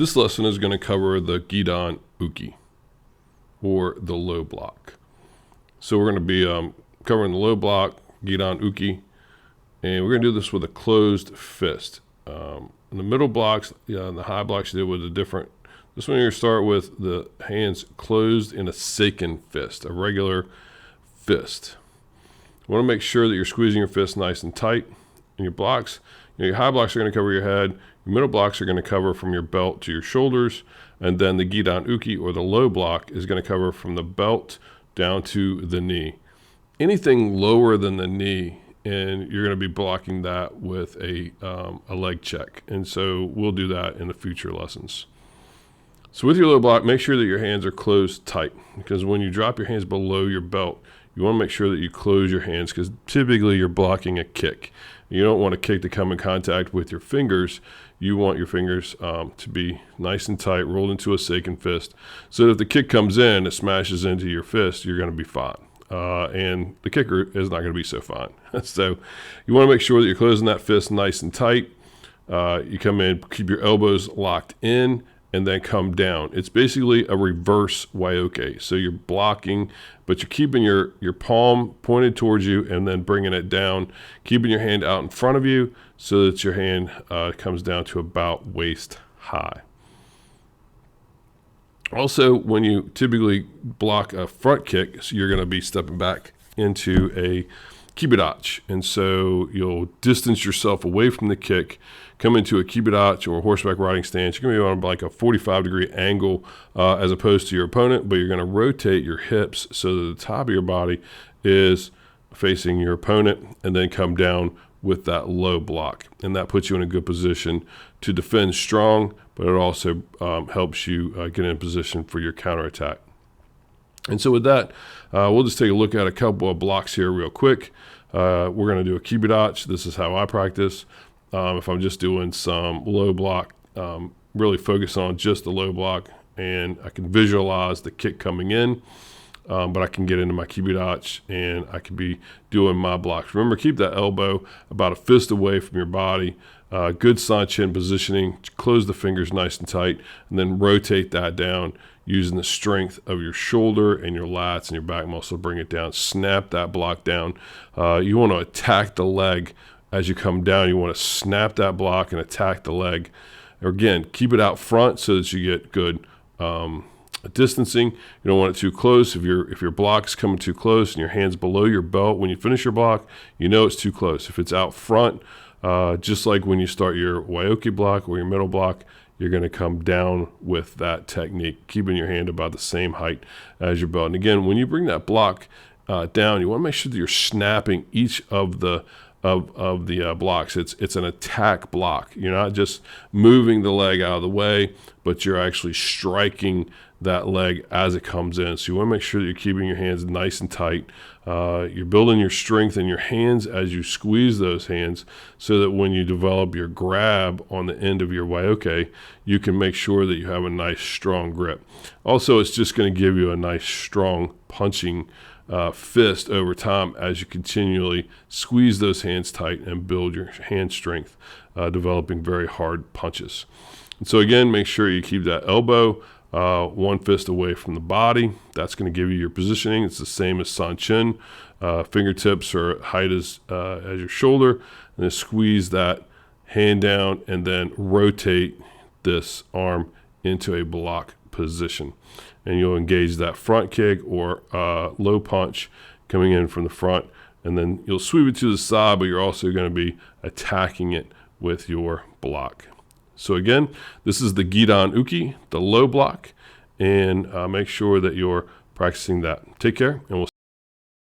This lesson is going to cover the Gedan uki, or the low block. So we're going to be covering the low block, Gedan uki, and we're going to do this with a closed fist. In the middle blocks, and the high blocks, you did with a different. This one you're going to start with the hands closed in a seiken fist, a regular fist. You want to make sure that you're squeezing your fist nice and tight. And your blocks, your high blocks are going to cover your head. Your middle blocks are going to cover from your belt to your shoulders. And then the Gedan uki, or the low block, is going to cover from the belt down to the knee. Anything lower than the knee, and you're going to be blocking that with a leg check. And so we'll do that in the future lessons. So with your low block, make sure that your hands are closed tight, because when you drop your hands below your belt, you want to make sure that you close your hands, because typically you're blocking a kick. You don't want a kick to come in contact with your fingers. You want your fingers to be nice and tight, rolled into a seiken fist, so that if the kick comes in, it smashes into your fist, you're going to be fine. And the kicker is not going to be so fine. So you want to make sure that you're closing that fist nice and tight. You come in, keep your elbows locked in, and then come down. It's basically a reverse waioke. So you're blocking, but you're keeping your palm pointed towards you and then bringing it down, keeping your hand out in front of you so that your hand comes down to about waist high. Also, when you typically block a front kick, so you're going to be stepping back into a kibidachi. And so you'll distance yourself away from the kick, come into a kibidachi or horseback riding stance. You're going to be on like a 45-degree angle as opposed to your opponent, but you're going to rotate your hips so that the top of your body is facing your opponent, and then come down with that low block. And that puts you in a good position to defend strong, but it also helps you get in position for your counterattack. And so with that, we'll just take a look at a couple of blocks here real quick. We're going to do a kibidachi. This is how I practice. If I'm just doing some low block, really focus on just the low block, and I can visualize the kick coming in, but I can get into my kibidachi and I can be doing my blocks. Remember, keep that elbow about a fist away from your body. Good sanchin positioning, close the fingers nice and tight, and then rotate that down using the strength of your shoulder and your lats and your back muscle to bring it down. Snap that block down. You want to attack the leg as you come down. You want to snap that block and attack the leg. Again, keep it out front so that you get good distancing. You don't want it too close. If your block's coming too close and your hand's below your belt when you finish your block, you know it's too close. If it's out front, just like when you start your waioke block or your middle block, you're going to come down with that technique, keeping your hand about the same height as your belt. And again, when you bring that block down, you want to make sure that you're snapping each of the blocks. It's an attack block. You're not just moving the leg out of the way, but you're actually striking that leg as it comes in. So you want to make sure that you're keeping your hands nice and tight. You're building your strength in your hands as you squeeze those hands, so that when you develop your grab on the end of your waioke, you can make sure that you have a nice strong grip. Also, it's just going to give you a nice strong punching fist over time as you continually squeeze those hands tight and build your hand strength, developing very hard punches. And so again, make sure you keep that elbow one fist away from the body. That's going to give you your positioning. It's the same as sanchin. Fingertips are height as your shoulder, and then squeeze that hand down and then rotate this arm into a block position. And you'll engage that front kick or low punch coming in from the front, and then you'll sweep it to the side, but you're also going to be attacking it with your block. So again, this is the Gedan uki, the low block, and make sure that you're practicing that. Take care, and we'll